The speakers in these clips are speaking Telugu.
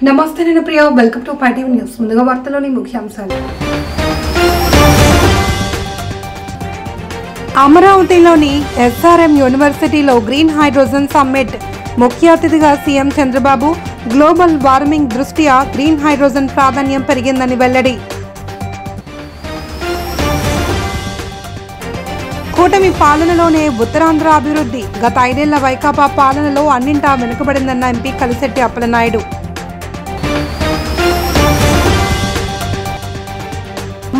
నమస్తే నేను ప్రియా వెల్కమ్ టు పైటీవీ న్యూస్ ముందుగా వార్తలోని ముఖ్యాంశాలు అమరావతిలోని ఎస్ఆర్ఎం యూనివర్సిటీలో గ్రీన్ హైడ్రోజన్ సమ్మిట్ ముఖ్య అతిథిగా సీఎం చంద్రబాబు గ్లోబల్ వార్మింగ్ దృష్ట్యా గ్రీన్ హైడ్రోజన్ ప్రాధాన్యం పెరిగిందని వెల్లడి కూటమి పాలనలోనే ఉత్తరాంధ్ర అభివృద్ధి గత 5 ఏళ్ల వైకాపా పాలనలో అన్నింటా వెనుకబడిందన్న ఎంపీ కలిశెట్టి అప్పలనాయుడు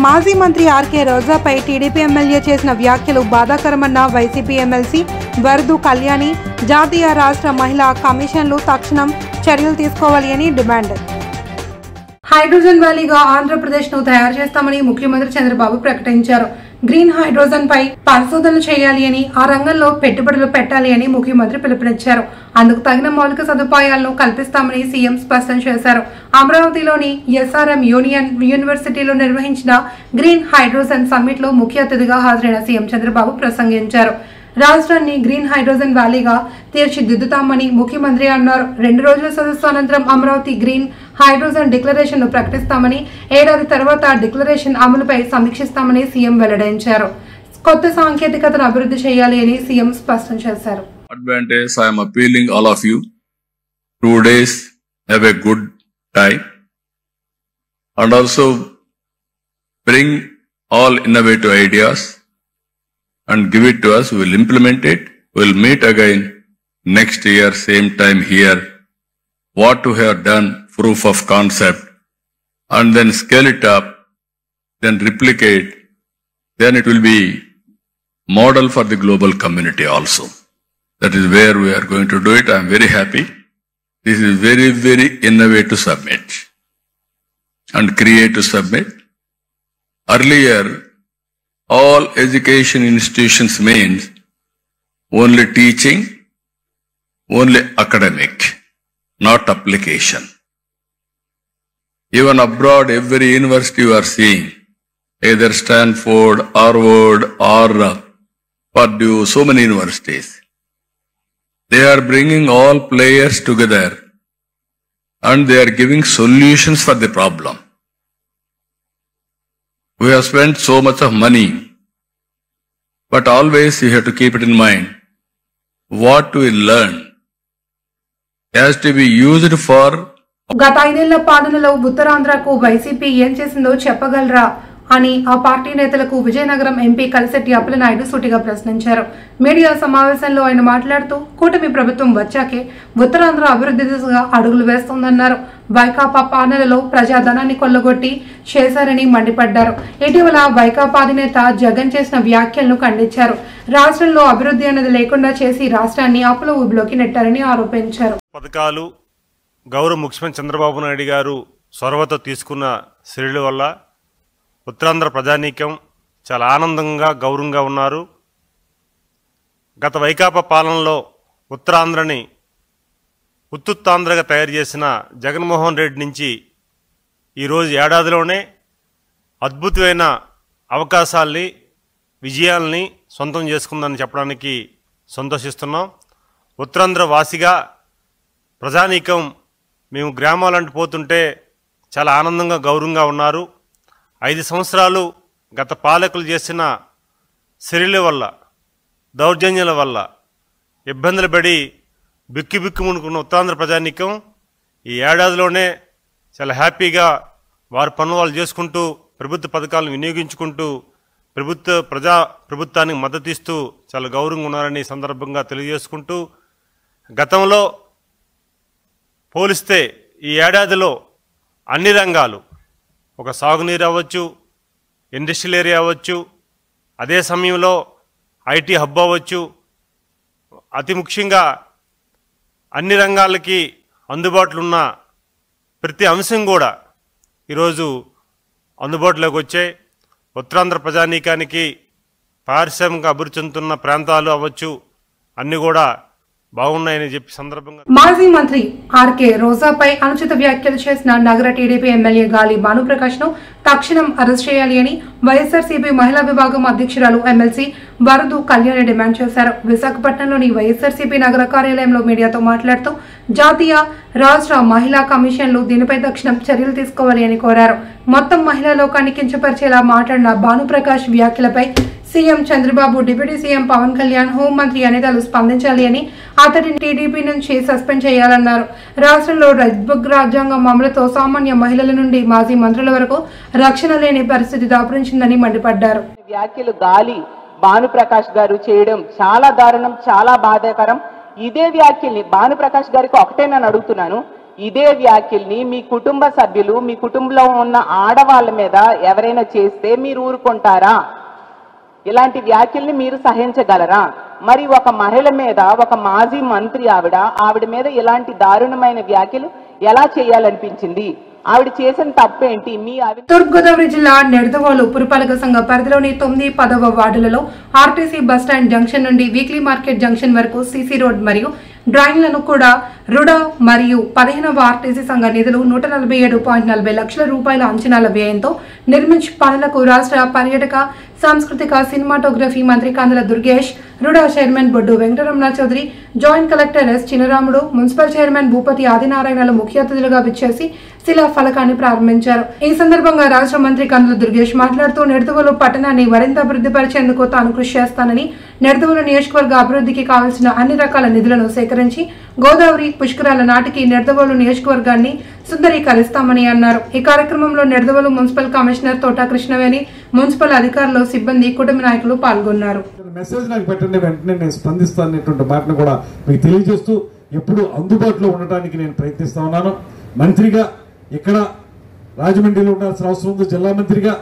మాజీ మంత్రి ఆర్కే రోజాపై టీడీపీ ఎమ్మెల్యే చేసిన వ్యాఖ్యలు బాధాకరమన్న వైసీపీ ఎమ్మెల్సీ వరదు కళ్యాణి జాతీయ రాష్ట్ర మహిళా కమిషన్లు తక్షణం చర్యలు తీసుకోవాలి అని డిమాండ్ హైడ్రోజన్ వ్యాలీగా ఆంధ్రప్రదేశ్ ను తయారు చేస్తామని ముఖ్యమంత్రి చంద్రబాబు ప్రకటించారు. గ్రీన్ హైడ్రోజన్ పై పరిశోధనలు చేయాలి అని ఆ రంగంలో పెట్టుబడులు పెట్టాలి అని ముఖ్యమంత్రి పిలుపునిచ్చారు. అందుకు తగిన మౌలిక సదుపాయాలను కల్పిస్తామని సీఎం స్పష్టం చేశారు. అమరావతిలోని ఎస్ఆర్ఎం యూనివర్సిటీలో నిర్వహించిన గ్రీన్ హైడ్రోజన్ సమ్మిట్ లో ముఖ్య అతిథిగా హాజరైన సీఎం చంద్రబాబు ప్రసంగించారు. రాష్ట్రాన్ని గ్రీన్ హైడ్రోజన్ వ్యాలీగా తీర్చిదిద్దుతామని ముఖ్యమంత్రి అన్నారు. 2 రోజుల సదస్సు అనంతరం అమరావతి గ్రీన్ హైడ్రోజన్ డిక్లరేషన్ ను ప్రకటిస్తామని, ఏడాది తర్వాత డిక్లరేషన్ అమలుపై సమీక్షిస్తామని సీఎం వెల్లడించారు. కొత్త సాంకేతికతను అభివృద్ధి చేయాలి అని సీఎం స్పష్టం చేశారు. Advantage, I am appealing all of you. 2 days, have a good time, and also bring all innovative ideas and give it to us. We will implement it. We will meet again next year, same time here. What we have done, proof of concept, and then scale it up, then replicate, then it will be model for the global community also. That is where we are going to do it. I am very happy. This is very, very innovative summit and creative summit. Earlier, all education institutions means only teaching, only academic, not application. Even abroad, every university you are seeing, either Stanford, Harvard, or Purdue, so many universities, they are bringing all players together and they are giving solutions for the problem. We have spent so much of money, but always you have to keep it in mind. What we learn has to be used for. గత 5 ఏళ్ల పాలనలో ఉత్తరాంధ్రకు వైసీపీ ఏం చేసిందో చెప్పగలరా అని ఆ పార్టీ నేతలకు విజయనగరం ఎంపీ కలిశెట్టి అప్పలనాయుడు సూటిగా ప్రశ్నించారు. మీడియా సమావేశంలో ఆయన మాట్లాడుతూ కూటమి ప్రభుత్వం వచ్చాకే ఉత్తరాంధ్ర అభివృద్ధి దిశగా అడుగులు వేస్తోందన్నారు. వైకాపా పాలనలో ప్రజాధనాన్ని కొల్లగొట్టి చేశారని మండిపడ్డారు. ఇటీవల వైకాపా అధినేత జగన్ చేసిన వ్యాఖ్యలను ఖండించారు. రాష్ట్రంలో అభివృద్ధి అనేది లేకుండా చేసి రాష్ట్రాన్ని అప్పుల ఊబిలోకి నెట్టారని ఆరోపించారు. పథకాలు గౌరవ ముఖ్యమంత్రి చంద్రబాబు నాయుడు గారు చొరవతో తీసుకున్న చర్యల వల్ల ఉత్తరాంధ్ర ప్రజానీకం చాలా ఆనందంగా గౌరవంగా ఉన్నారు. గత వైకాపా పాలనలో ఉత్తరాంధ్రని ఉత్తుత్తాంధ్రగా తయారు చేసిన జగన్మోహన్ రెడ్డి నుంచి ఈరోజు ఏడాదిలోనే అద్భుతమైన అవకాశాల్ని విజయాల్ని సొంతం చేసుకుందని చెప్పడానికి సంతోషిస్తున్నాం. ఉత్తరాంధ్ర వాసిగా ప్రజానీకం మేము గ్రామాలంటూ పోతుంటే చాలా ఆనందంగా గౌరవంగా ఉన్నారు. 5 సంవత్సరాలు గత పాలకులు చేసిన చర్యల వల్ల, దౌర్జన్యాల వల్ల ఇబ్బందులు పడి బిక్కుమునుకున్న ఉత్తరాంధ్ర ప్రజానీకం ఈ ఏడాదిలోనే చాలా హ్యాపీగా వారి పనులు వాళ్ళు చేసుకుంటూ ప్రభుత్వ పథకాలను వినియోగించుకుంటూ ప్రభుత్వానికి మద్దతు ఇస్తూ చాలా గౌరవంగా ఉన్నారని సందర్భంగా తెలియజేసుకుంటూ, గతంలో పోలిస్తే ఈ ఏడాదిలో అన్ని రంగాలు, ఒక సాగునీరు అవ్వచ్చు, ఇండస్ట్రియల్ ఏరియా అవ్వచ్చు, అదే సమయంలో ఐటీ హబ్ అవ్వచ్చు, అతి ముఖ్యంగా అన్ని రంగాలకి అందుబాటులో ఉన్న ప్రతి అంశం కూడా ఈరోజు అందుబాటులోకి వచ్చాయి. ఉత్తరాంధ్ర ప్రజానీకానికి పారిశ్రామిక అభివృద్ధి చెందుతున్న ప్రాంతాలు అవ్వచ్చు, అన్నీ కూడా బాగున్నాయని చెప్పి సందర్భంగా మాజీ మంత్రి ఆర్కే రోజాపై అనుచిత వ్యాఖ్యలు చేసిన నగర టీడీపీ ఎమ్మెల్యే గాలి భానుప్రకాష్ ను తక్షణం అరెస్ట్ చేయాలి అని వైఎస్ఆర్సీపీ మహిళా విభాగం అధ్యక్షురాలు ఎమ్మెల్సీ వరదు కళ్యాణి డిమాండ్ చేశారు. విశాఖపట్నంలోని వైఎస్ఆర్సీపీ నగర కార్యాలయంలో మీడియాతో మాట్లాడుతూ జాతీయ రాష్ట్ర మహిళా కమిషన్లు దీనిపై తక్షణం చర్యలు తీసుకోవాలి అని కోరారు. మొత్తం మహిళా లోకాన్ని కించపరిచేలా మాట్లాడిన భానుప్రకాష్ వ్యాఖ్యలపై CM Chandrababu, deputy CM Pawan Kalyan, హోంమంత్రి అనితలు స్పందించాలి అని, అతడిని టీడీపీ నుంచి సస్పెండ్ చేయాలన్నారు. రాష్ట్రంలో రెడ్ బుక్ రాజ్యాంగం అమలుతో సామాన్య మహిళల నుండి మాజీ మంత్రుల వరకు రక్షణ లేని పరిస్థితి దాపురించిందని మండిపడ్డారు. వ్యాఖ్యలు గాలి భానుప్రకాష్ గారు చేయడం చాలా దారుణం, చాలా బాధాకరం. ఇదే వ్యాఖ్యల్ని భానుప్రకాష్ గారికి ఒకటే నేను అడుగుతున్నాను, ఇదే వ్యాఖ్యల్ని మీ కుటుంబ సభ్యులు, మీ కుటుంబంలో ఉన్న ఆడవాళ్ళ మీద ఎవరైనా చేస్తే మీరు ఊరుకుంటారా? ఇలాంటి వ్యాఖ్యల్ని మీరు సహించగలరా? మరి ఒక మహిళ మీద, ఒక మాజీ మంత్రి ఆవిడ మీద ఇలాంటి దారుణమైన వ్యాఖ్యలు ఎలా చేయాలనిపించింది? ఆవిడ చేసిన తప్పేంటి? తూర్పుగోదావరి జిల్లా నిడదవోలు పురపాలక సంఘ పరిధిలోని 9, 10వ వార్డులలో ఆర్టీసీ బస్టాండ్ జంక్షన్ నుండి వీక్లీ మార్కెట్ జంక్షన్ వరకు సీసీ రోడ్ మరియు డ్రాయింగ్లను కూడా రుడా మరియు 15వ ఆర్టీసీ సంఘ నిధులు 147.40 లక్షల రూపాయల అంచనాల వ్యయంతో నిర్మించి పనులకు రాష్ట్ర పర్యాటక, సాంస్కృతిక, సినిమాటోగ్రఫీ మంత్రి Kandula Durgesh, RUDA chairman Boddu Venkataramana Chowdary, joint collector S Chinaramudu, municipal chairman Bhupathi ఆదినారాయణలు ముఖ్య అతిథులుగా విచ్చేసి శిలా ఫలకాన్ని ప్రారంభించారు. ఈ సందర్భంగా రాష్ట్ర మంత్రి కందుల దుర్గేష్ మాట్లాడుతూ నిడదవోలు పట్టణాన్ని మరింత అభివృద్ధి పరిచేందుకు తాను కృషి చేస్తానని, నిడదవోలు నియోజకవర్గ అభివృద్ధికి కావాల్సిన అన్ని రకాల నిధులను సేకరించి గోదావరి పుష్కరాల నాటికి నిడదవోలు నియోజకవర్గాన్ని సుందరీకరిస్తామని అన్నారు. ఈ కార్యక్రమంలో నిడదవోలు మున్సిపల్ కమిషనర్ తోట కృష్ణవేణి, మున్సిపల్ అధికారులు, సిబ్బంది, కుటుంబ నాయకులు పాల్గొన్నారు. మెసేజ్ నాకు పెట్టండి, వెంటనే నేను స్పందిస్తాననేటువంటి మాటను కూడా మీకు తెలియజేస్తూ ఎప్పుడు అందుబాటులో ఉండటానికి నేను ప్రయత్నిస్తా ఉన్నాను. మంత్రిగా ఇక్కడ రాజమండ్రిలో ఉండాల్సిన అవసరం ఉంది. జిల్లా మంత్రిగా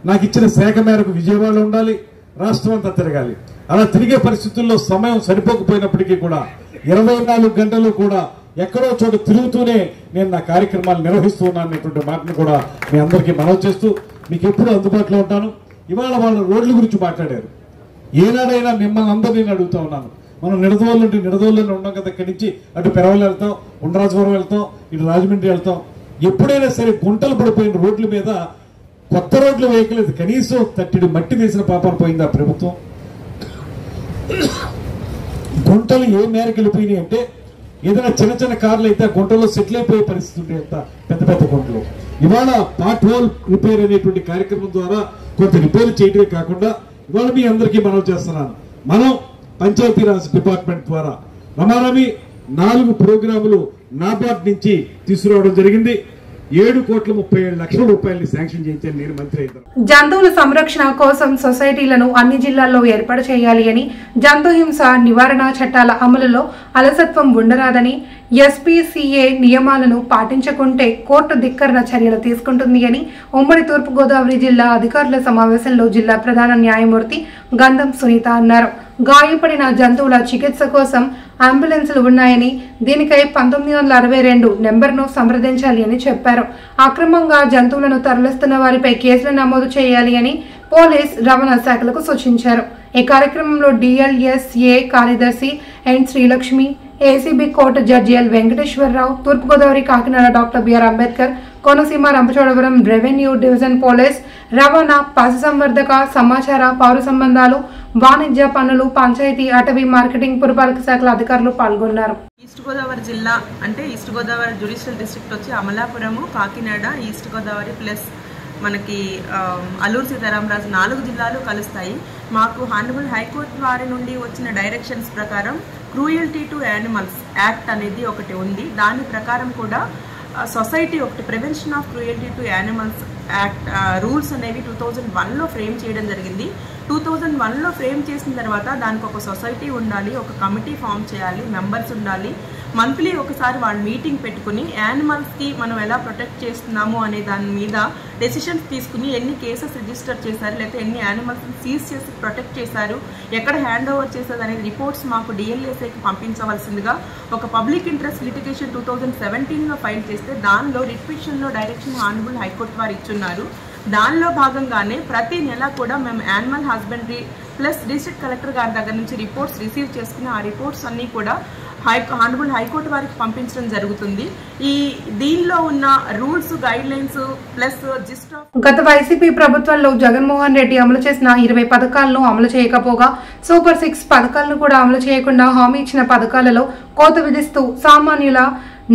నాకు ఇచ్చిన శాఖ మేరకు విజయవాడలో ఉండాలి, రాష్ట్రం అంతా తిరగాలి. అలా తిరిగే పరిస్థితుల్లో సమయం సరిపోకపోయినప్పటికీ కూడా 24 గంటలు కూడా ఎక్కడో చోట తిరుగుతూనే నేను నా కార్యక్రమాలు నిర్వహిస్తూ ఉన్నాననేటువంటి మాటను కూడా మీ అందరికీ మనవి చేస్తూ మీకు ఎప్పుడు అందుబాటులో ఉంటాను. ఇవాళ వాళ్ళ రోడ్ల గురించి మాట్లాడారు. ఏనాడైనా మిమ్మల్ని అందరూ నేను అడుగుతా ఉన్నాను. మనం నిడదవోలు నుండి నిడదవోలులోనే ఉన్నాం కదా, ఇక్కడి నుంచి అటు పెరవలు వెళ్తాం, ఉండ్రాజవరం వెళ్తాం, ఇటు రాజమండ్రి వెళ్తాం. ఎప్పుడైనా సరే గుంటలు పడిపోయిన రోడ్ల మీద కొత్త రోడ్లు వేయకలేదు, కనీసం తట్టిడి మట్టి వేసిన పాపాలు పోయింది ఆ ప్రభుత్వం. గుంటలు ఏ మేరకు వెళ్ళిపోయినాయి అంటే ఏదైనా చిన్న చిన్న కార్లు అయితే ఆ గుంటలో సెటిల్ అయిపోయే పరిస్థితి ఉంటే అంత పెద్ద పెద్ద గుంటలు. ఇవాళ పార్ట్ హోల్ రిపేర్ అనేటువంటి కార్యక్రమం ద్వారా కొంత రిపేర్ చేయడమే కాకుండా ఇవాళ మీ అందరికీ మనవి చేస్తున్నాను, మనం పంచాయతీరాజ్ డిపార్ట్మెంట్ ద్వారా రమారమి 4 ప్రోగ్రాములు నాబార్డ్ నుంచి తీసుకురావడం జరిగింది. 7,37 లక్షల రూపాయలని శాంక్షన్ చేయించాను నేను మంత్రి అయిన. జంతువుల సంరక్షణ కోసం సొసైటీలను అన్ని జిల్లాల్లో ఏర్పాటు చేయాలి అని, జంతు హింస నివారణ చట్టాల అమలులో అలసత్వం ఉండరాదని, ఎస్పీసీఏ నియమాలను పాటించకుంటే కోర్టు ధిక్కరణ చర్యలు తీసుకుంటుంది అని ఉమ్మడి తూర్పుగోదావరి జిల్లా అధికారుల సమావేశంలో జిల్లా ప్రధాన న్యాయమూర్తి గంధం సునీత అన్నారు. గాయపడిన జంతువుల చికిత్స కోసం అంబులెన్సులు ఉన్నాయని, దీనికై 1962 నెంబర్ను సంప్రదించాలి అని చెప్పారు. అక్రమంగా జంతువులను తరలిస్తున్న వారిపై కేసులు నమోదు చేయాలి అని పోలీస్, రవాణా శాఖలకు సూచించారు. ఈ కార్యక్రమంలో డిఎల్ఎస్ఏ కార్యదర్శి N Srilakshmi, ACB court judge L Venkateswararao, తూర్పుగోదావరి Kakinada doctor B R Ambedkar, Konaseema Rampachodavaram revenue division police, రవాణా, పశుసంవర్ధక, సమాచార, పౌర సంబంధాలు, వాణిజ్య పన్నులు, పంచాయతీ, అటవీ, మార్కెటింగ్, పురపాలక శాఖల అధికారులు పాల్గొన్నారు. ఈస్ట్ గోదావరి జిల్లా అంటే ఈస్ట్ గోదావరి జ్యుడిషియల్ డిస్ట్రిక్ట్ వచ్చి అమలాపురము, కాకినాడ, ఈస్ట్ గోదావరి ప్లస్ మనకి అల్లూరు సీతారామరాజు 4 జిల్లాలు కలుస్తాయి. మాకు హానరబుల్ హైకోర్టు వారి నుండి వచ్చిన డైరెక్షన్స్ ప్రకారం క్రూయల్టీ టు యానిమల్స్ యాక్ట్ అనేది ఒకటి ఉంది. దాని ప్రకారం కూడా సొసైటీ ఒకటి prevention of cruelty to animals act rules అనేవి 2001లో ఫ్రేమ్ చేయడం జరిగింది. 2001లో ఫ్రేమ్ చేసిన తర్వాత దానికి ఒక సొసైటీ ఉండాలి, ఒక కమిటీ ఫామ్ చేయాలి, మెంబర్స్ ఉండాలి. మంత్లీ ఒకసారి వాళ్ళు మీటింగ్ పెట్టుకుని యానిమల్స్కి మనం ఎలా ప్రొటెక్ట్ చేస్తున్నాము అనే దాని మీద డెసిషన్స్ తీసుకుని ఎన్ని కేసెస్ రిజిస్టర్ చేశారు, లేకపోతే ఎన్ని యానిమల్స్ని సీజ్ చేసి ప్రొటెక్ట్ చేశారు, ఎక్కడ హ్యాండ్ ఓవర్ చేశారు అనే రిపోర్ట్స్ మాకు డిఎల్ఎస్ఏకి పంపించవలసిందిగా ఒక పబ్లిక్ ఇంట్రెస్ట్ లిటిగేషన్ 2017లో ఫైల్ చేస్తే దానిలో రిట్పిషన్లో డైరెక్షన్ హానరబుల్ హైకోర్టు వారు ఇచ్చున్నారు. దానిలో భాగంగానే ప్రతి నెల కూడా మేము animal husbandry plus district collector గారి దగ్గర నుంచి రిపోర్ట్స్ రిసీవ్ చేసుకుని ఆ రిపోర్ట్స్ అన్నీ కూడా హానరబుల్ హైకోర్టు వారికి పంపించడం జరుగుతుంది. దీనిలో ఉన్న rules guide lines plus gist of గత వైసీపీ ప్రభుత్వంలో జగన్మోహన్ రెడ్డి అమలు చేసిన 20 పథకాలను అమలు చేయకపోగా సూపర్ 6 పథకాలను కూడా అమలు చేయకుండా హామీ ఇచ్చిన పథకాలలో కోత విధిస్తూ సామాన్యుల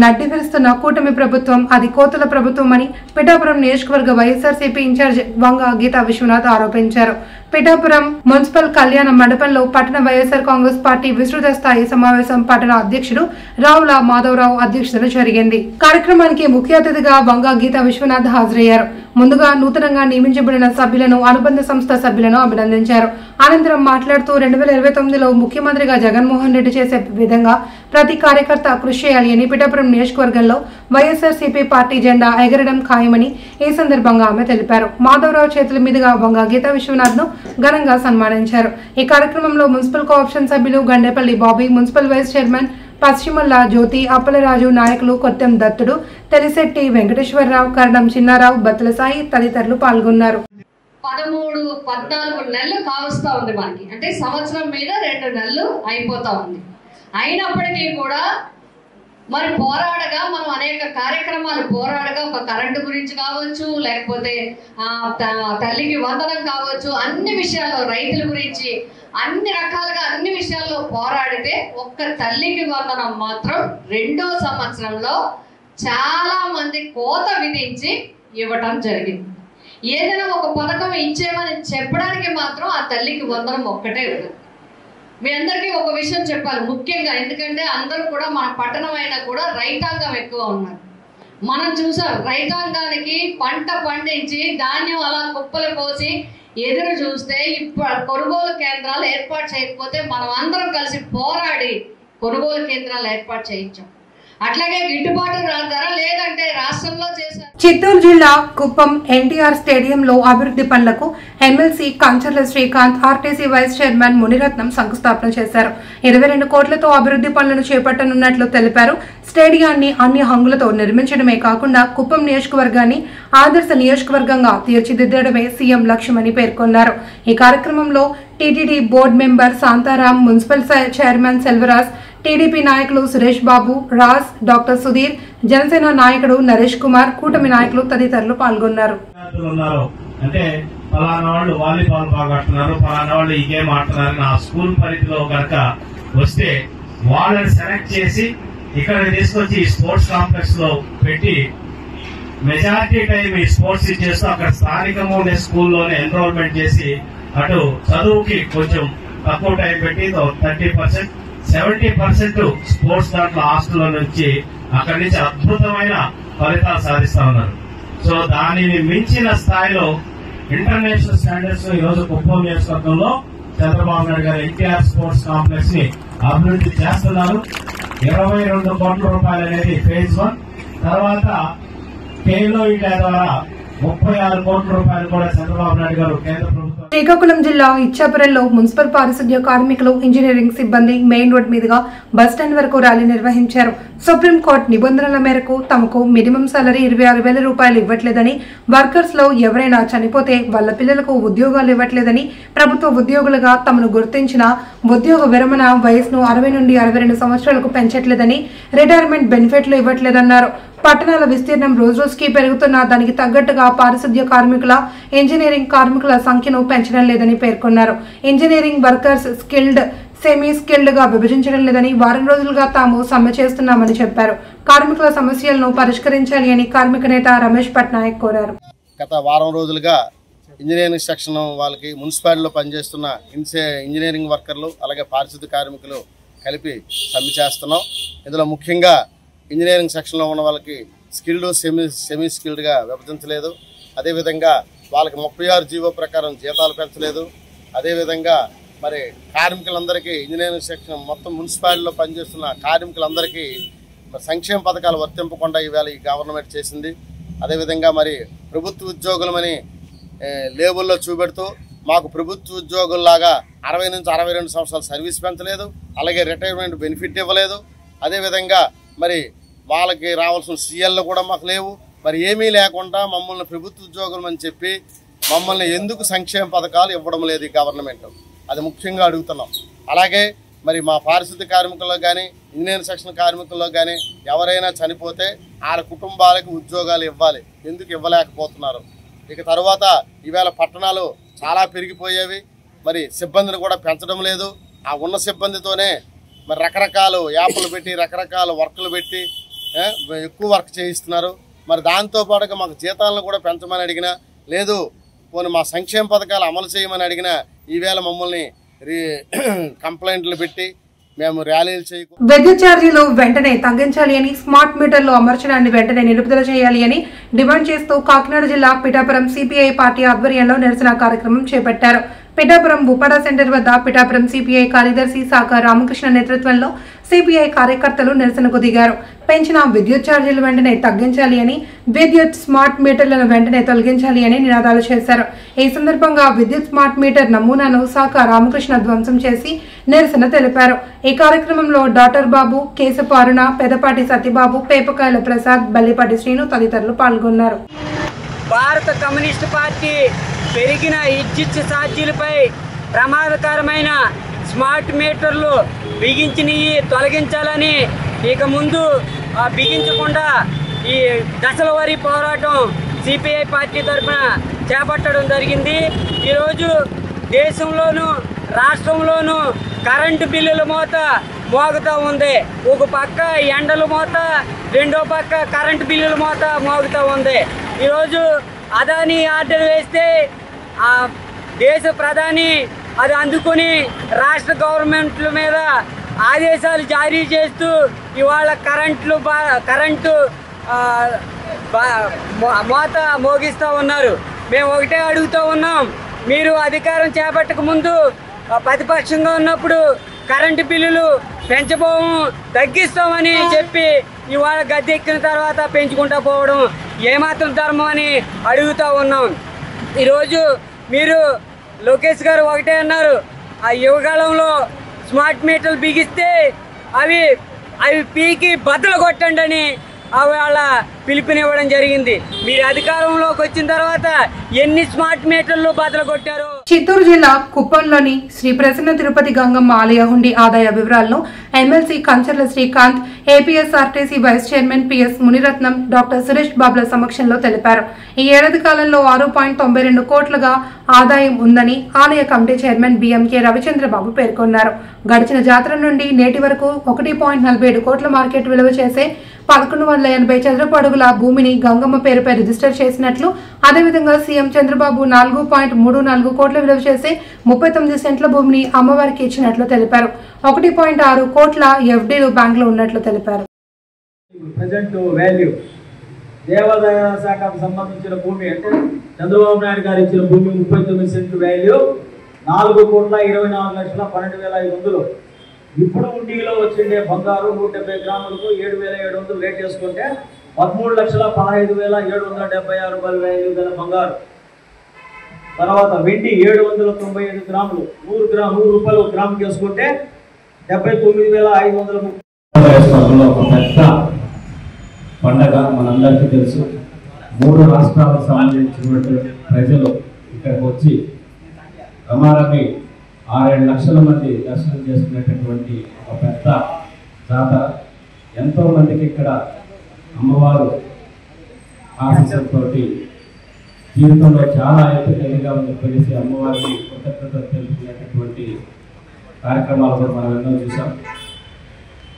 నడ్డి విరుస్తున్న కూటమి ప్రభుత్వం అది కోతల ప్రభుత్వం అని పిఠాపురం నియోజకవర్గ వైఎస్ఆర్సీపీ ఇన్ఛార్జ్ వంగ గీతా విశ్వనాథ్ ఆరోపించారు. పిఠాపురం మున్సిపల్ కళ్యాణ మండపంలో పట్టణ వైఎస్ఆర్ కాంగ్రెస్ పార్టీ విస్తృత స్థాయి సమావేశం పట్టణ అధ్యక్షుడు రావుల మాధవరావు అధ్యక్షతన జరిగింది. కార్యక్రమానికి ముఖ్య అతిథిగా వంగ గీతా విశ్వనాథ్ హాజరయ్యారు. ముందుగా నూతనంగా నియమించబడిన సభ్యులను అనుబంధ సంస్థ సభ్యులను అభినందించారు. అనంతరం మాట్లాడుతూ 2029లో ముఖ్యమంత్రిగా జగన్మోహన్ రెడ్డి చేసే విధంగా ప్రతి కార్యకర్త కృషి చేయాలి అని పిఠాపురం నియోజకవర్గంలో వైఎస్ఆర్సీపీ పార్టీ జెండా ఎగరడం ఖాయమని ఈ సందర్భంగా ఆమె తెలిపారు. మాధవరావు చేతుల మీదుగా వంగ గీతా విశ్వనాథ్ ను ఘనంగా సన్మానించారు. ఈ కార్యక్రమంలో మున్సిపల్ కోఆప్షన్ సభ్యులు Gandepalli Bobby, municipal vice chairman Paschimalla Jyothi, Appalaraju, నాయకులు కొత్తెం దత్తుడు, తెలిశెట్టి వెంకటేశ్వరరావు, కరణం చిన్నారావు, బత్తల సాయి తదితరులు పాల్గొన్నారు. 13-14 నెలలు కావస్తా ఉంది మనకి, అంటే సంవత్సరం మీద 2 నెలలు అయిపోతా ఉంది. అయినప్పటికీ కూడా మరి పోరాడగా మనం అనేక కార్యక్రమాలు పోరాడగా ఒక కరెంటు గురించి కావచ్చు, లేకపోతే తల్లికి వందనం కావచ్చు, అన్ని విషయాల్లో రైతుల గురించి అన్ని రకాలుగా అన్ని విషయాల్లో పోరాడితే ఒక్క తల్లికి వందనం మాత్రం 2వ సంవత్సరంలో చాలా మంది కోత విధించి ఇవ్వటం జరిగింది. ఏదైనా ఒక పథకం ఇచ్చేమని చెప్పడానికి మాత్రం ఆ తల్లికి వందనం ఒక్కటే ఉంది. మీ అందరికీ ఒక విషయం చెప్పాలి ముఖ్యంగా, ఎందుకంటే అందరూ కూడా మన పట్టణం అయినా కూడా రైతాంగం ఎక్కువ ఉన్నారు. మనం చూసాం రైతాంగానికి పంట పండించి ధాన్యం అలా కుప్పలు పోసి ఎదురు చూస్తే ఇప్పుడు కొనుగోలు కేంద్రాలు ఏర్పాటు చేయకపోతే మనం అందరం కలిసి పోరాడి కొనుగోలు కేంద్రాలు ఏర్పాటు చేయించాం. అట్లాగే గిట్టుబాటు ధర లేదంటే రాష్ట్రంలో చేశారు. చిత్తూరు జిల్లా కుప్పం ఎన్టీఆర్ స్టేడియంలో అభివృద్ధి పనులకు MLC Kancharla Srikanth, RTC vice chairman Muniratnam శంకుస్థాపన చేశారు. 22 కోట్లతో అభివృద్ధి పనులను చేపట్టనున్నట్లు తెలిపారు. స్టేడియాన్ని అన్ని హంగులతో నిర్మించడమే కాకుండా కుప్పం నియోజకవర్గాన్ని ఆదర్శ నియోజకవర్గంగా తీర్చిదిద్దడమే సీఎం లక్ష్యమని పేర్కొన్నారు. ఈ కార్యక్రమంలో TTD board member Shantaram, municipal chairman Selvaraj, TDP నాయకులు సురేష్ బాబు, రాజ్, డాక్టర్ సుధీర్, జనసేన నాయకుడు నరేష్ కుమార్, కూటమి నాయకులు తదితరులు పాల్గొన్నారు. అంటే ఫలానా వాళ్ళు వాలీబాల్ బాగా ఆడుతున్నారు, ఫలానా వాళ్ళు ఈ గేమ్ ఆడుతున్నారు, నా స్కూల్ పరిధిలో కనుక వస్తే వాళ్ళని సెలెక్ట్ చేసి ఇక్కడ తీసుకొచ్చి స్పోర్ట్స్ కాంప్లెక్స్ లో పెట్టి మెజారిటీ టైం ఈ స్పోర్ట్స్ ఇచ్చేస్తూ అక్కడ స్థానికంగా ఉండే స్కూల్లోనే ఎన్రోల్మెంట్ చేసి అటు చదువుకి కొంచెం తక్కువ టైం పెట్టి 30%, 70% స్పోర్ట్స్ దాంట్లో హాస్టల్లో నుంచి అక్కడి నుంచి అద్భుతమైన ఫలితాలు సాధిస్తా ఉన్నారు. సో దానిని మించిన స్థాయిలో ఇంటర్నేషనల్ స్టాండర్డ్స్ ఈ రోజు కుప్పం నియోజకవర్గంలో చంద్రబాబు నాయుడు గారు ఎన్టీఆర్ స్పోర్ట్స్ కాంప్లెక్స్ ని అభివృద్ధి చేస్తున్నారు. 22 కోట్ల రూపాయలు అనేది ఫేజ్ 1. తర్వాత ఖేలో ఇండియా ద్వారా 36 కోట్ల రూపాయలు కూడా చంద్రబాబు నాయుడు గారు కేంద్ర ప్రభుత్వం. శ్రీకాకుళం జిల్లా ఇచ్చాపురంలో మున్సిపల్ పారిశుధ్య కార్మికులు, ఇంజనీరింగ్ సిబ్బంది మెయిన్ రోడ్ మీదుగా బస్టాండ్ వరకు ర్యాలీ నిర్వహించారు. సుప్రీంకోర్టు నిబంధనల మేరకు తమకు మినిమం సాలరీ 26,000 రూపాయలు ఇవ్వట్లేదని, వర్కర్స్ లో ఎవరైనా చనిపోతే వాళ్ళ పిల్లలకు ఉద్యోగాలు ఇవ్వట్లేదని, ప్రభుత్వ ఉద్యోగులుగా తమను గుర్తించిన ఉద్యోగ విరమణ వయసును 60 నుండి 62 సంవత్సరాలకు పెంచట్లేదని, రిటైర్మెంట్ బెనిఫిట్లు ఇవ్వట్లేదన్నారు. పట్టణాల విస్తీర్ణం రోజురోజుకి పెరుగుతున్న దానికి తగ్గట్టుగా పారిశుధ్య కార్మికుల, ఇంజనీరింగ్ కార్మికుల సంఖ్యను పెంచడం లేదని పేర్కొన్నారు. Engineering workers skilled, semi skilled గా విభజించడం లేదని, వారం రోజులుగా తాము సమ్మె చేస్తున్నామని చెప్పారు. కార్మికుల సమస్యలను పరిష్కరించాలి అని కార్మిక నేత రమేష్ పట్నాయక్ కోరారు. గత వారం రోజులుగా ఇంజనీరింగ్ సెక్షన్ వాళ్ళకి మున్సిపాలిటీలో పనిచేస్తున్న ఇంజనీరింగ్ వర్కర్లు అలాగే పారిశుద్ధ్య కార్మికులు కలిపి సమ్మె చేస్తున్నాం. ఇందులో ముఖ్యంగా ఇంజనీరింగ్ సెక్షన్లో ఉన్న వాళ్ళకి స్కిల్డ్, సెమీ స్కిల్డ్గా విభజించలేదు. అదేవిధంగా వాళ్ళకి 36 జీవో ప్రకారం జీతాలు పెంచలేదు. అదేవిధంగా మరి కార్మికులందరికీ ఇంజనీరింగ్ సెక్షన్ మొత్తం మున్సిపాలిటీలో పనిచేస్తున్న కార్మికులందరికీ సంక్షేమ పథకాలు వర్తింపకుండా ఈవేళ ఈ గవర్నమెంట్ చేసింది. అదేవిధంగా మరి ప్రభుత్వ ఉద్యోగులమని లేబుల్లో చూపెడుతూ మాకు ప్రభుత్వ ఉద్యోగుల్లాగా 60 నుంచి 62 సంవత్సరాలు సర్వీస్ పెంచలేదు, అలాగే రిటైర్మెంట్ బెనిఫిట్ ఇవ్వలేదు. అదేవిధంగా మరి వాళ్ళకి రావాల్సిన సీఎల్లు కూడా మాకు లేవు. మరి ఏమీ లేకుండా మమ్మల్ని ప్రభుత్వ ఉద్యోగులు అని చెప్పి మమ్మల్ని ఎందుకు సంక్షేమ పథకాలు ఇవ్వడం లేదు ఈ గవర్నమెంట్, అది ముఖ్యంగా అడుగుతున్నాం. అలాగే మరి మా పారిశుద్ధ్య కార్మికుల్లో కానీ ఇంజనీరింగ్ సెక్షన్ కార్మికుల్లో కానీ ఎవరైనా చనిపోతే వాళ్ళ కుటుంబాలకు ఉద్యోగాలు ఇవ్వాలి. ఎందుకు ఇవ్వలేకపోతున్నారు? ఇక తర్వాత ఈవేళ పట్టణాలు చాలా పెరిగిపోయేవి, మరి సిబ్బందిని కూడా పెంచడం లేదు. ఆ ఉన్న సిబ్బందితోనే మరి రకరకాల యాప్లు పెట్టి రకరకాల వర్కులు పెట్టి ఎక్కువ వర్క్ చేయిస్తున్నారు. మరి దాంతోపాటుగా మాకు జీతాలను కూడా పెంచమని అడిగినా లేదు, పోనీ మా సంక్షేమ పథకాలు అమలు చేయమని అడిగినా ఈవేళ మమ్మల్ని కంప్లైంట్లు పెట్టి మేము ర్యాలీలు చేయకు. విద్యుత్ ఛార్జీలు వెంటనే తగ్గించాలి అని, స్మార్ట్ మీటర్లు అమర్చడాన్ని వెంటనే నిలుపుదల చేయాలి అని డిమాండ్ చేస్తూ కాకినాడ జిల్లా పిఠాపురం సిపిఐ పార్టీ ఆధ్వర్యంలో నిరసన కార్యక్రమం చేపట్టారు. పిఠాపురం ఉపాడా సెంటర్ వద్ద పిఠాపురం సిపిఐ కార్యదర్శి శాఖ రామకృష్ణ నేతృత్వంలో సిపిఐ కార్యకర్తలు నిరసనకు దిగారు. పెంచిన విద్యుత్ ఛార్జీలు వెంటనే తగ్గించాలి అని, విద్యుత్ స్మార్ట్ మీటర్లను వెంటనే తొలగించాలి అని నినాదాలు చేశారు. ఈ సందర్భంగా విద్యుత్ స్మార్ట్ మీటర్ నమూనాను శాఖ రామకృష్ణ ధ్వంసం చేసి నిరసన తెలిపారు. ఈ కార్యక్రమంలో డాక్టర్ బాబు, కేశపు అరుణ, పెదపాటి సత్యబాబు, పేపకాయల ప్రసాద్, బల్లిపాటి శ్రీను తదితరులు పాల్గొన్నారు. భారత కమ్యూనిస్టు పార్టీ పెరిగిన విద్యుత్ ఛార్జీలపై ప్రమాదకరమైన స్మార్ట్ మీటర్లు బిగించినవి తొలగించాలని, ఇక ముందు బిగించకుండా ఈ దశల వారీ పోరాటం సిపిఐ పార్టీ తరఫున చేపట్టడం జరిగింది. ఈరోజు దేశంలోనూ రాష్ట్రంలోనూ కరెంటు బిల్లుల మోత మోగుతూ ఉంది. ఒక పక్క ఎండల మోత, రెండో పక్క కరెంటు బిల్లుల మోత మోగుతూ ఉంది. ఈరోజు అదాని ఆర్డర్ వేస్తే ఆ దేశ ప్రధాని అది అందుకుని రాష్ట్ర గవర్నమెంట్ల మీద ఆదేశాలు జారీ చేస్తూ ఇవాళ కరెంటు మోత మోగిస్తూ ఉన్నారు. మేము ఒకటే అడుగుతూ ఉన్నాం, మీరు అధికారం చేపట్టక ముందు ప్రతిపక్షంగా ఉన్నప్పుడు కరెంటు బిల్లులు పెంచబోము, తగ్గిస్తామని చెప్పి ఇవాళ గద్దెక్కిన తర్వాత పెంచుకుంటూ పోవడం ఏమాత్రం ధర్మం అని అడుగుతూ ఉన్నాం. ఈరోజు మీరు లోకేష్ గారు ఒకటే అన్నారు, ఆ యువకాలంలో స్మార్ట్ మీటర్లు బిగిస్తే అవి పీకి బద్దలు కొట్టండి అని వాళ్ళ పిలుపునివ్వడం జరిగింది. మీరు అధికారంలోకి వచ్చిన తర్వాత ఎన్ని స్మార్ట్ మీటర్లు బద్దలు కొట్టారు? చిత్తూరు జిల్లా కుప్పంలోని శ్రీ ప్రసన్న తిరుపతి గంగమ్మ ఆలయ హుండీ ఆదాయ వివరాలను MLC Kancharla Srikanth, APSRTC vice chairman PS Muniratnam, doctor Suresh బాబుల సమక్షంలో తెలిపారు. ఈ ఏడాది కాలంలో 6.92 కోట్లుగా ఆదాయం ఉందని ఆలయ కమిటీ చైర్మన్ బిఎంకే రవిచంద్రబాబు పేర్కొన్నారు. గడిచిన జాతర నుండి నేటి వరకు 1.47 కోట్ల మార్కెట్ విలువ చేసే 1180 చదరపు అడుగుల భూమిని గంగమ్మ పేరుపై రిజిస్టర్ చేసినట్లు, అదేవిధంగా సీఎం చంద్రబాబు 4.34 కోట్ల విలువ చేసే 39 సెంట్ల భూమిని అమ్మవారికి ఇచ్చినట్లు తెలిపారు. 1.6 కోట్ల ఎఫ్డీలు బ్యాంకులో ఉన్నట్లు తెలిపారు. దేవాదాయ శాఖకు సంబంధించిన భూమి అంటే చంద్రబాబు నాయుడు గారు ఇచ్చిన భూమి 39 సెంట్లు వాల్యూ 4,24,12,500. ఇప్పుడు ఉండిలో వచ్చిండే బంగారు 170 గ్రాములకు 7,700 రేట్ వేసుకుంటే 13,15,776 రూపాయల వాల్యూ గల బంగారు. తర్వాత వెండి 795 గ్రాములు 100 రూపాయలు గ్రాముకి వేసుకుంటే 79,530. ఒక పెద్ద పండగ మనందరికీ తెలుసు. 3 రాష్ట్రాలకు సంబంధించినటువంటి ప్రజలు ఇక్కడికి వచ్చి రమారమి 6-7 లక్షల మంది దర్శనం చేసుకునేటటువంటి ఒక పెద్ద జాతర. ఎంతో మందికి ఇక్కడ అమ్మవారు ఆశీస్సులతో జీవితంలో చాలా ఎదుగుగా తెలిసి అమ్మవారికి కృతజ్ఞతలు తెలుపుకునేటటువంటి కార్యక్రమాలు కూడా మనం ఎన్నో చూసాం.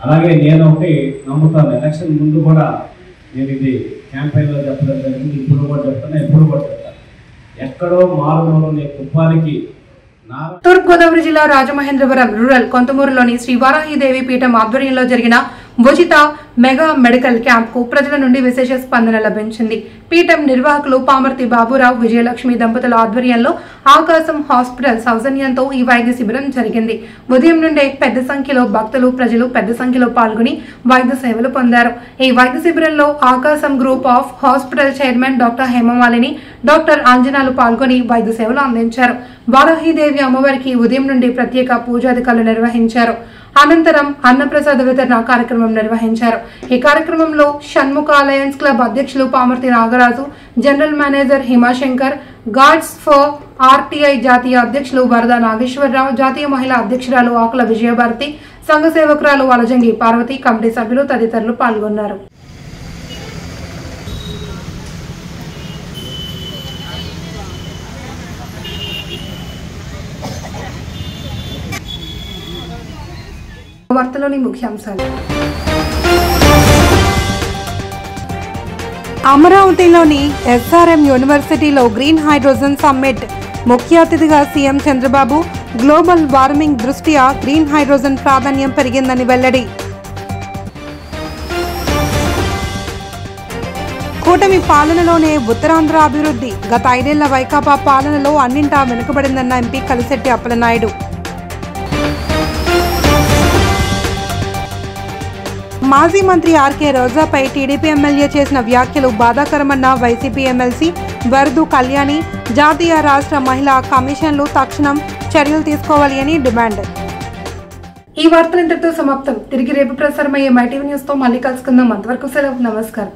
అలాగే నేను ఒకటి నమ్ముతాను, ఎలక్షన్ ముందు కూడా నేను ఇది క్యాంపెయిన్లో చెప్పడం జరిగింది, ఇప్పుడు కూడా చెప్తాను, ఎప్పుడు కూడా చెప్తాను, ఎక్కడో మారుమూలని కుప్పానికి. తూర్పుగోదావరి జిల్లా రాజమహేంద్రవరం రూరల్ కొంతమూరులోని శ్రీ వారాహిదేవి పీఠం ఆధ్వర్యంలో జరిగిన ఉచిత మెగా మెడికల్ క్యాంప్ కు ప్రజల నుండి విశేష స్పందన లభించింది. పీఠం నిర్వాహకులు పామర్తి బాబురావు, విజయలక్ష్మి దంపతుల ఆధ్వర్యంలో ఆకాశం హాస్పిటల్ సౌజన్యంతో ఈ వైద్య శిబిరం జరిగింది. ఉదయం నుండే పెద్ద సంఖ్యలో భక్తులు, ప్రజలు పెద్ద సంఖ్యలో పాల్గొని వైద్య సేవలు పొందారు. ఈ వైద్య శిబిరంలో Akasam group of hospital chairman doctor Hemamalini, doctor అంజనాలు పాల్గొని వైద్య సేవలు అందించారు. వారాహిదేవి అమ్మవారికి ఉదయం నుండి ప్రత్యేక పూజాధికారులు నిర్వహించారు. అనంతరం అన్నప్రసాద వితరణ కార్యక్రమం నిర్వహించారు. ఈ కార్యక్రమంలో షణ్ముఖ అలయన్స్ క్లబ్ అధ్యక్షులు Pamarthi Nagaraju, general manager Himashankar, guards for RTI జాతీయ అధ్యక్షులు వరద నాగేశ్వరరావు, జాతీయ మహిళా అధ్యక్షురాలు ఆకుల విజయభారతి, సంఘ సేవకురాలు వలజంగి పార్వతి, కమిటీ సభ్యులు తదితరులు పాల్గొన్నారు. వార్తలోని ముఖ్యాంశాలు. అమరావతిలోని ఎస్ఆర్ఎం యూనివర్సిటీలో గ్రీన్ హైడ్రోజన్ సమ్మిట్, ముఖ్య అతిథిగా సీఎం చంద్రబాబు. గ్లోబల్ వార్మింగ్ దృష్ట్యా గ్రీన్ హైడ్రోజన్ ప్రాధాన్యం పెరిగిందని వెల్లడి. కూటమి పాలనలోనే ఉత్తరాంధ్ర అభివృద్ధి, గత 5 ఏళ్ల వైకాపా పాలనలో అన్నింటా వెనుకబడిందన్న ఎంపీ కలిశెట్టి అప్పలనాయుడు. మాజీ మంత్రి ఆర్కే రోజాపై టీడీపీ ఎమ్మెల్యే చేసిన వ్యాఖ్యలు బాధాకరమన్న వైసీపీ ఎమ్మెల్సీ వరదు కళ్యాణి. జాతీయ రాష్ట్ర మహిళా కమిషన్లు తక్షణం చర్యలు తీసుకోవాలి అని డిమాండ్. ఈ వార్తలు ఇంతటితో సమాప్తం. తిరిగి రేపు ప్రసారమయ్యే మైటీవీ న్యూస్ తో మళ్ళీ కలుసుకుందాం. అంతవరకు సెలవు. నమస్కారం.